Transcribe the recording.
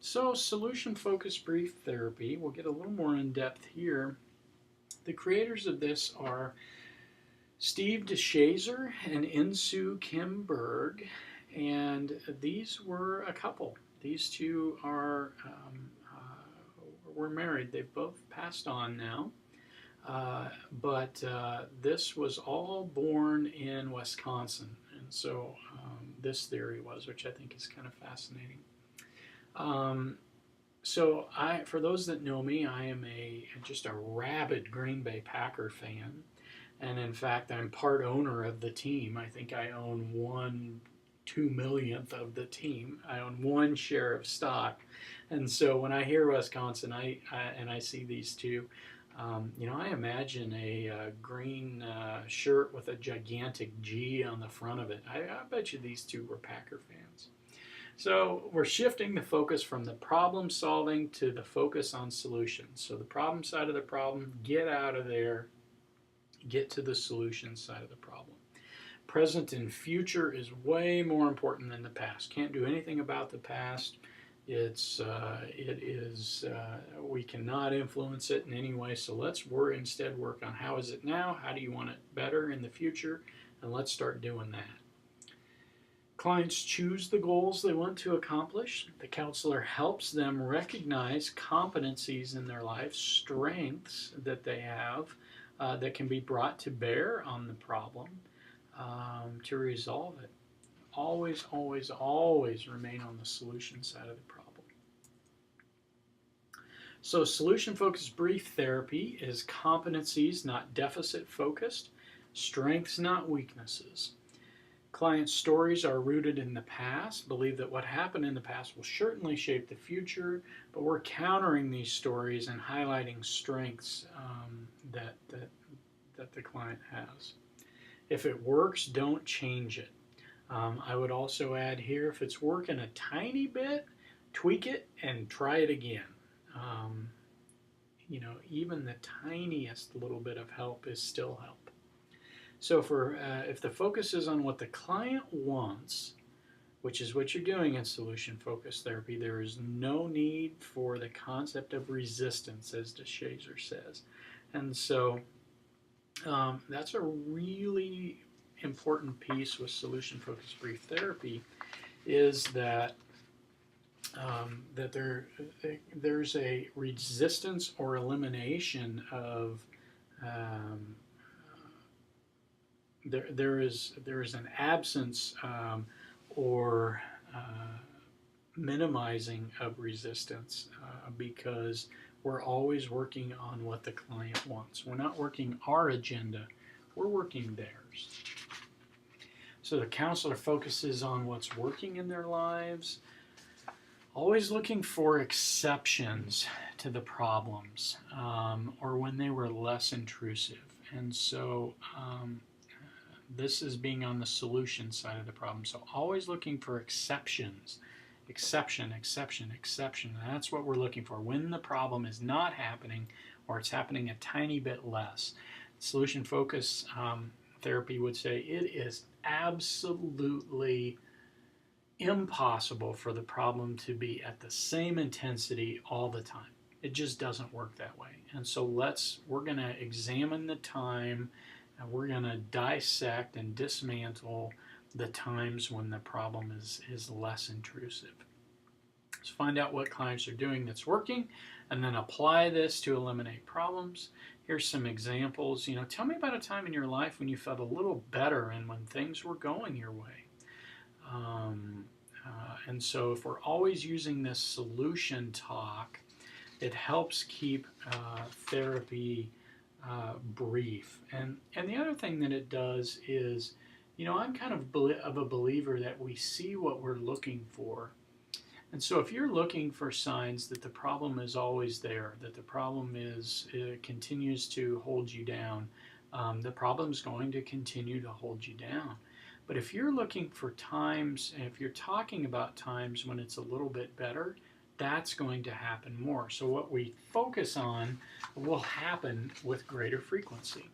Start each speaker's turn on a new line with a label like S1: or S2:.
S1: So, solution-focused brief therapy, we'll get a little more in depth here. The creators of this are Steve DeShazer and Insoo Kim Berg, and these were a couple. These two were married. They've both passed on now, but this was all born in Wisconsin, and so this theory was, which I think is kind of fascinating. For those that know me, I am just a rabid Green Bay Packer fan, and in fact, I'm part owner of the team. I think I own 1/2 millionth of the team. I own one share of stock, and so when I hear Wisconsin, I see these two. I imagine a green shirt with a gigantic G on the front of it. I bet you these two were Packer fans. So we're shifting the focus from the problem solving to the focus on solutions. So the problem side of the problem, get out of there, get to the solution side of the problem. Present and future is way more important than the past. Can't do anything about the past. We cannot influence it in any way. So let's instead work on how is it now, how do you want it better in the future, and let's start doing that. Clients choose the goals they want to accomplish. The counselor helps them recognize competencies in their life, strengths that they have that can be brought to bear on the problem to resolve it. Always, always, always remain on the solution side of the problem. So solution-focused brief therapy is competencies, not deficit-focused, strengths, not weaknesses. Client stories are rooted in the past, believe that what happened in the past will certainly shape the future, but we're countering these stories and highlighting strengths that the client has. If it works, don't change it. I would also add here, if it's working a tiny bit, tweak it and try it again. Even the tiniest little bit of help is still help. So if the focus is on what the client wants, which is what you're doing in solution-focused therapy, there is no need for the concept of resistance, as DeShazer says. And so that's a really important piece with solution-focused brief therapy, is that there's a resistance or elimination of there is an absence or minimizing of resistance because we're always working on what the client wants. We're not working our agenda, we're working theirs. So the counselor focuses on what's working in their lives, always looking for exceptions to the problems or when they were less intrusive. And so this is being on the solution side of the problem. So always looking for exceptions. Exception. That's what we're looking for when the problem is not happening or it's happening a tiny bit less. Solution focus therapy would say it is absolutely impossible for the problem to be at the same intensity all the time. It just doesn't work that way. And so we're going to examine the time and we're going to dissect and dismantle the times when the problem is less intrusive. So find out what clients are doing that's working and then apply this to eliminate problems. Here's some examples. Tell me about a time in your life when you felt a little better and when things were going your way. And so if we're always using this solution talk, it helps keep therapy brief. And the other thing that it does is, I'm kind of a believer that we see what we're looking for. And so if you're looking for signs that the problem is always there, that the problem continues to hold you down, the problem's going to continue to hold you down. But if you're looking for times, and if you're talking about times when it's a little bit better, that's going to happen more. So what we focus on will happen with greater frequency.